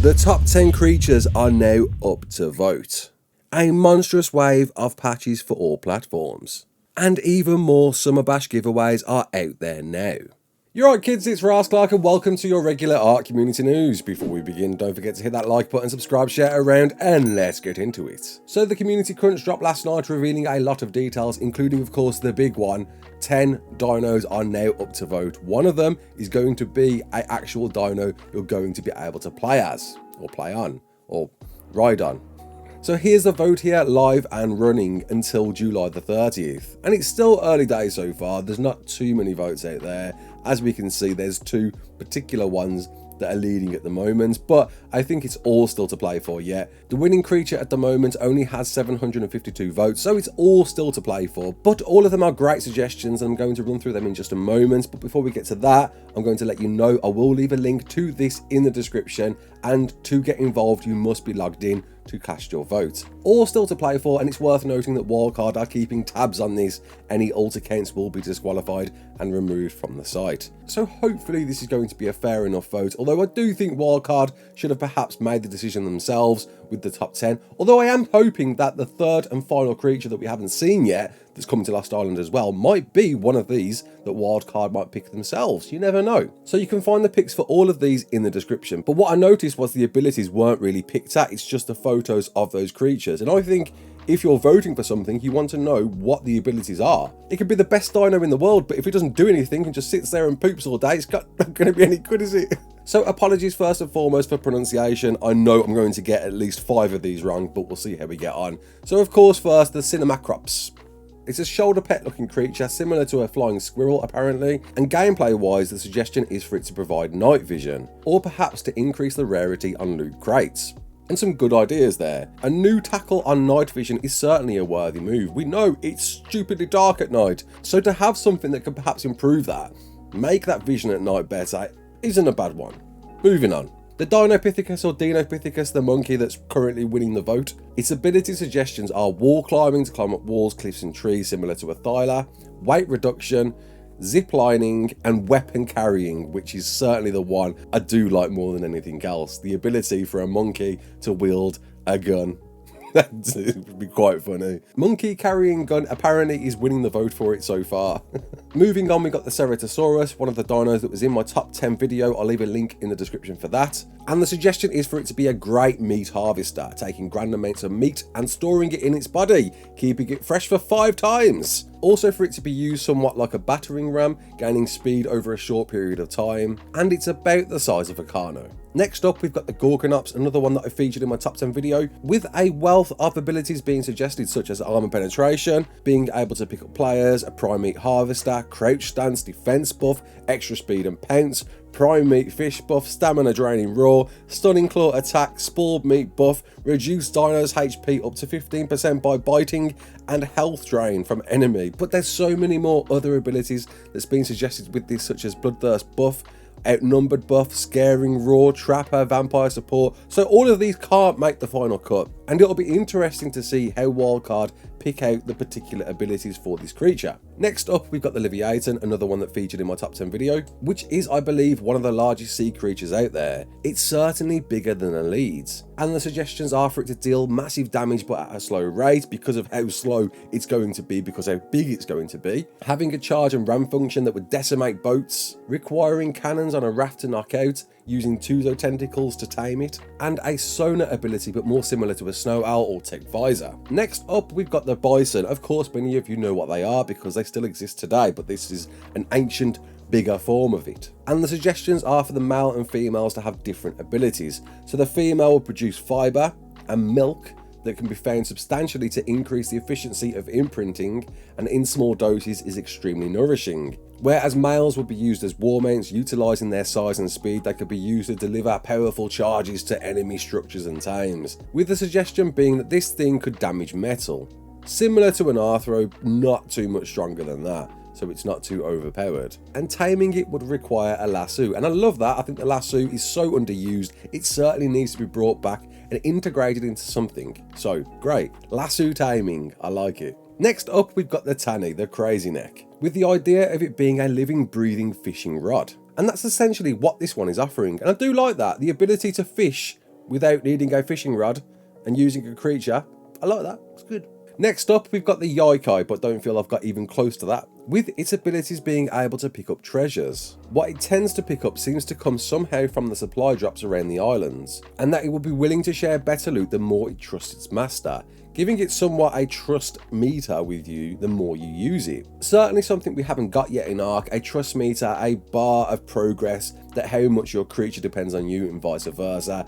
The top 10 creatures are now up to vote. A monstrous wave of patches for all platforms. And even more Summer Bash giveaways are out there now. You're right kids, it's Ras Clark and welcome to your regular ARK community news. Before we begin, don't forget to hit that like button, subscribe, share around, and let's get into it. So the community crunch dropped last night, revealing a lot of details, including of course the big one. 10 dinos are now up to vote. One of them is going to be an actual dino you're going to be able to play as, or play on, or ride on. So here's the vote here, live and running until July the 30th. And it's still early days so far, there's not too many votes out there. As we can see, there's two particular ones that are leading at the moment, but I think it's all still to play for yet. The winning creature at the moment only has 752 votes, so it's all still to play for, but all of them are great suggestions and I'm going to run through them in just a moment. But before we get to that, I'm going to let you know I will leave a link to this in the description, and to get involved you must be logged in to cast your vote. All still to play for, and it's worth noting that Wildcard are keeping tabs on this. Any alt accounts will be disqualified and removed from the site. So hopefully this is going to be a fair enough vote, although I do think Wildcard should have perhaps made the decision themselves with the top 10, although I am hoping that the third and final creature that we haven't seen yet that's coming to Lost Island as well might be one of these that Wildcard might pick themselves. You never know. So you can find the picks for all of these in the description. But what I noticed was the abilities weren't really picked at, it's just the photos of those creatures. And I think if you're voting for something, you want to know what the abilities are. It could be the best dino in the world, but if it doesn't do anything and just sits there and poops all day, it's not going to be any good, is it? So apologies first and foremost for pronunciation. I know I'm going to get at least 5 of these wrong, but we'll see how we get on. So of course first, the Cinemacrops. It's a shoulder pet looking creature similar to a flying squirrel apparently, and gameplay wise the suggestion is for it to provide night vision, or perhaps to increase the rarity on loot crates. And some good ideas there. A new tackle on night vision is certainly a worthy move. We know it's stupidly dark at night, so to have something that could perhaps improve that, make that vision at night better, isn't a bad one. Moving on. The Dinopithecus or Dinopithecus, the monkey that's currently winning the vote. Its ability suggestions are wall climbing to climb up walls, cliffs and trees similar to a Thyla, weight reduction, zip lining and weapon carrying, which is certainly the one I do like more than anything else. The ability for a monkey to wield a gun. That would be quite funny. Monkey carrying gun apparently is winning the vote for it so far. Moving on, we got the Ceratosaurus, one of the dinos that was in my top 10 video. I'll leave a link in the description for that. And the suggestion is for it to be a great meat harvester, taking grand amounts of meat and storing it in its body, keeping it fresh for 5 times. Also for it to be used somewhat like a battering ram, gaining speed over a short period of time, and it's about the size of a Carno. Next up, we've got the Gorgonops, another one that I featured in my top 10 video, with a wealth of abilities being suggested such as armor penetration, being able to pick up players, a prime meat harvester, crouch stance, defense buff, extra speed and pounce, prime meat fish buff, stamina draining raw, stunning claw attack, spoiled meat buff, reduce dinos HP up to 15% by biting, and health drain from enemy. But there's so many more other abilities that's been suggested with this, such as bloodthirst buff, outnumbered buff, scaring raw, trapper, vampire support. So all of these can't make the final cut, and it'll be interesting to see how Wildcard pick out the particular abilities for this creature. Next up, we've got the Leviathan, another one that featured in my top 10 video, which is, I believe, one of the largest sea creatures out there. It's certainly bigger than a Leeds, and the suggestions are for it to deal massive damage but at a slow rate because of how slow it's going to be, because how big it's going to be. Having a charge and ram function that would decimate boats, requiring cannons on a raft to knock out, using Tuzo tentacles to tame it, and a sonar ability but more similar to a snow owl or tech visor. Next up, we've got the bison. Of course, many of you know what they are because they still exist today, but this is an ancient, bigger form of it. And the suggestions are for the male and females to have different abilities. So the female will produce fiber and milk that can be found substantially to increase the efficiency of imprinting, and in small doses is extremely nourishing. Whereas males would be used as war mounts, utilising their size and speed, they could be used to deliver powerful charges to enemy structures and tames, with the suggestion being that this thing could damage metal. Similar to an Arthro, not too much stronger than that, so it's not too overpowered. And taming it would require a lasso, and I love that. I think the lasso is so underused, it certainly needs to be brought back and integrated into something. So great, lasso taming, I like it. Next up, we've got the Tanny, the crazy neck, with the idea of it being a living, breathing fishing rod. And that's essentially what this one is offering. And I do like that, the ability to fish without needing a fishing rod and using a creature. I like that, it's good. Next up, we've got the Yokai, but don't feel I've got even close to that. With its abilities being able to pick up treasures. What it tends to pick up seems to come somehow from the supply drops around the islands, and that it will be willing to share better loot the more it trusts its master, giving it somewhat a trust meter with you the more you use it. Certainly something we haven't got yet in ARK, a trust meter, a bar of progress, that how much your creature depends on you and vice versa.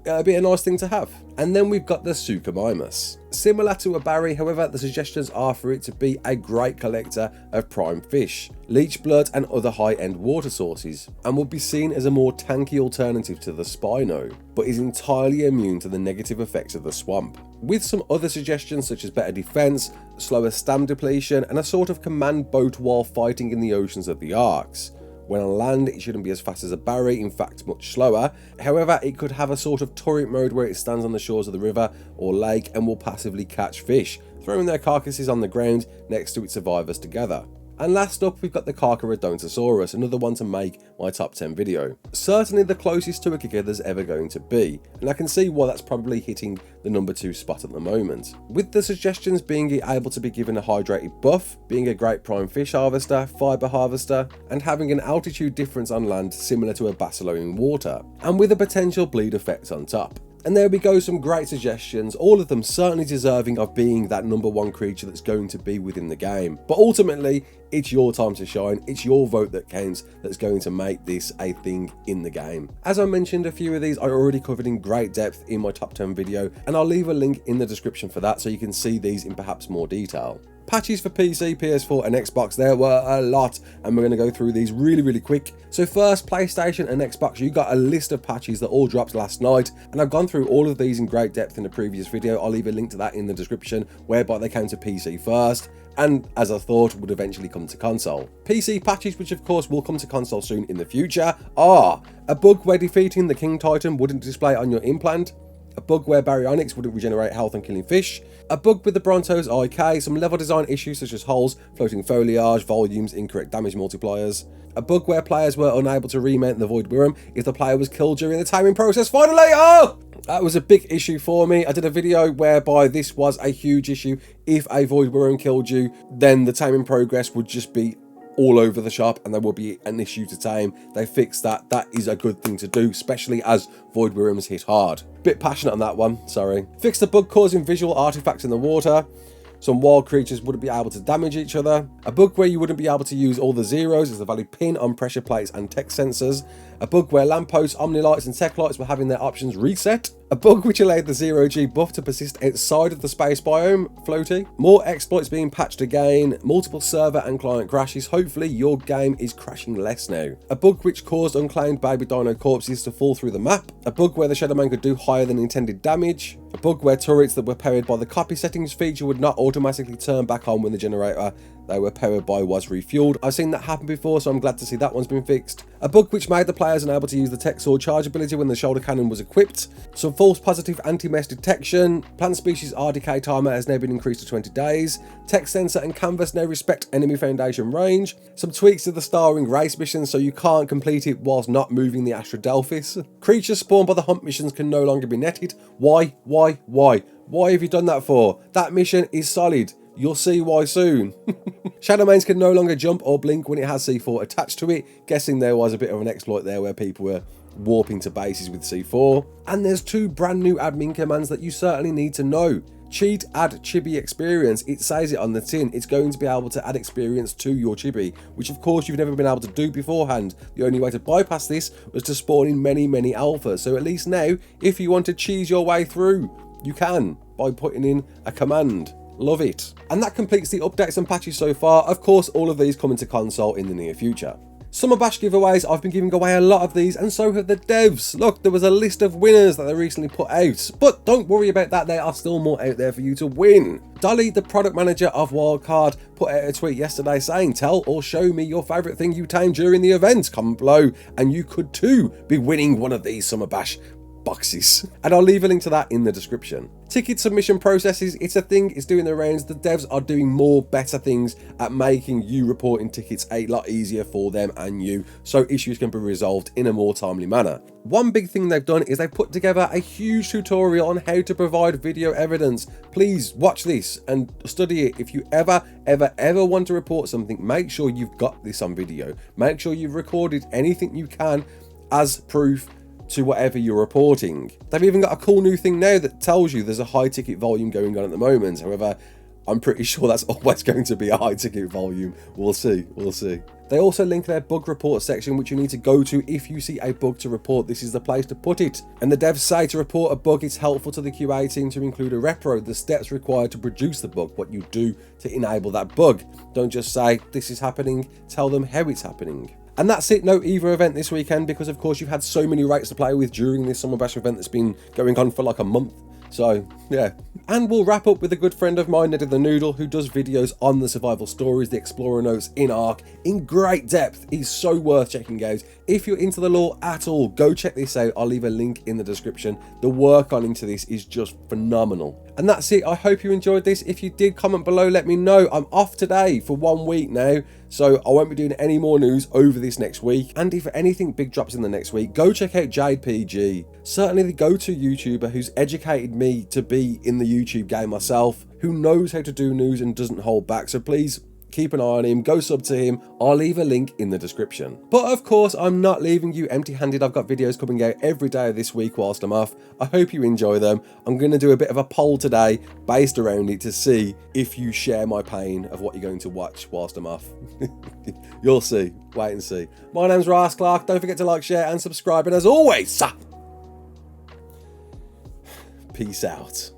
It'd be a nice thing to have. And then we've got the Suchomimus. Similar to a Barry, however, the suggestions are for it to be a great collector of prime fish, leech blood and other high-end water sources, and will be seen as a more tanky alternative to the Spino, but is entirely immune to the negative effects of the swamp. With some other suggestions such as better defense, slower stam depletion, and a sort of command boat while fighting in the oceans of the Arks. When on land, it shouldn't be as fast as a Barry, in fact much slower. However, it could have a sort of turret mode where it stands on the shores of the river or lake and will passively catch fish, throwing their carcasses on the ground next to its survivors together. And last up, we've got the Carcharodontosaurus, another one to make my top 10 video. Certainly the closest to a kicker there's ever going to be, and I can see why that's probably hitting the number 2 spot at the moment. With the suggestions being able to be given a hydrated buff, being a great prime fish harvester, fibre harvester, and having an altitude difference on land similar to a Basilar in water, and with a potential bleed effect on top. And there we go, some great suggestions, all of them certainly deserving of being that number 1 creature that's going to be within the game. But ultimately, it's your time to shine, it's your vote that counts that's going to make this a thing in the game. As I mentioned, a few of these I already covered in great depth in my top 10 video, and I'll leave a link in the description for that so you can see these in perhaps more detail. Patches for PC, PS4 and Xbox, there were a lot, and we're going to go through these really quick. So first, PlayStation and Xbox, you got a list of patches that all dropped last night, and I've gone through all of these in great depth in a previous video. I'll leave a link to that in the description, whereby they came to PC first, and as I thought would eventually come to console. PC patches, which of course will come to console soon in the future, are a bug where defeating the King Titan wouldn't display on your implant, a bug where baryonyx wouldn't regenerate health on killing fish, a bug with the Bronto's IK, some level design issues such as holes, floating foliage, volumes, incorrect damage multipliers, a bug where players were unable to remount the Void Wyrm if the player was killed during the taming process. Finally, that was a big issue for me. I did a video whereby this was a huge issue. If a Void Wyrm killed you, then the taming progress would just be all over the shop and there will be an issue to tame. They fixed that. That is a good thing to do, especially as Void Wyrms hit hard. Bit passionate on that one, sorry. Fixed the bug causing visual artifacts in the water. Some wild creatures wouldn't be able to damage each other. A bug where you wouldn't be able to use all the zeros as the valid pin on pressure plates and tech sensors. A bug where lampposts, omnilights and tech lights were having their options reset. A bug which allowed the 0G buff to persist outside of the space biome, floaty. More exploits being patched again. Multiple server and client crashes. Hopefully your game is crashing less now. A bug which caused unclaimed baby dino corpses to fall through the map. A bug where the Shadowman could do higher than intended damage. A bug where turrets that were powered by the copy settings feature would not automatically turn back on when the generator they were powered by was refueled. I've seen that happen before, so I'm glad to see that one's been fixed. A bug which made the players unable to use the tech sword charge ability when the shoulder cannon was equipped. Some false positive anti-mess detection. Plant species R decay timer has now been increased to 20 days. Tech sensor and canvas now respect enemy foundation range. Some tweaks to the Starring race missions so you can't complete it whilst not moving the Astradelphis. Creatures spawned by the hunt missions can no longer be netted. Why? Why have you done that for? That mission is solid. You'll see why soon. Shadowmanes can no longer jump or blink when it has C4 attached to it. Guessing there was a bit of an exploit there where people were warping to bases with C4. And there's 2 brand new admin commands that you certainly need to know. Cheat, add chibi experience. It says it on the tin. It's going to be able to add experience to your chibi, which of course you've never been able to do beforehand. The only way to bypass this was to spawn in many alphas. So at least now, if you want to cheese your way through, you can by putting in a command. Love it. And that completes the updates and patches so far. Of course, all of these coming to console in the near future. Summer Bash giveaways, I've been giving away a lot of these, and so have the devs. Look, there was a list of winners that they recently put out, but don't worry about that, there are still more out there for you to win. Dolly, the product manager of Wildcard, put out a tweet yesterday saying, tell or show me your favourite thing you tamed during the event, comment below, and you could too be winning one of these Summer Bash boxes. And I'll leave a link to that in the description. Ticket submission processes, it's a thing, it's doing the rounds. The devs are doing more better things at making you reporting tickets a lot easier for them and you, so issues can be resolved in a more timely manner. One big thing they've done is they've put together a huge tutorial on how to provide video evidence. Please watch this and study it. If you ever want to report something, make sure you've got this on video. Make sure you've recorded anything you can as proof to whatever you're reporting. They've even got a cool new thing now that tells you there's a high ticket volume going on at the moment. However, I'm pretty sure that's always going to be a high ticket volume. We'll see. They also link their bug report section, which you need to go to if you see a bug to report. This is the place to put it. And the devs say to report a bug, it's helpful to the QA team to include a repro, the steps required to produce the bug, what you do to enable that bug. Don't just say this is happening, tell them how it's happening. And that's it, no EVA event this weekend because of course you've had so many rates to play with during this Summer Bash event that's been going on for like a month. So yeah, and we'll wrap up with a good friend of mine, Neddy the Noodle, who does videos on the survival stories, the Explorer notes in ARK in great depth. He's so worth checking out. If you're into the lore at all, go check this out. I'll leave a link in the description. The work on into this is just phenomenal. And that's it. I hope you enjoyed this. If you did, comment below, let me know. I'm off today for 1 week now, so I won't be doing any more news over this next week. And if anything big drops in the next week, go check out Jade PG. Certainly the go-to YouTuber who's educated me to be in the YouTube game myself, who knows how to do news and doesn't hold back. So please keep an eye on him, go sub to him. I'll leave a link in the description. But of course, I'm not leaving you empty-handed. I've got videos coming out every day of this week whilst I'm off. I hope you enjoy them. I'm going to do a bit of a poll today based around it to see if you share my pain of what you're going to watch whilst I'm off. You'll see. Wait and see. My name's Ross Clark. Don't forget to like, share and subscribe. And as always, peace out.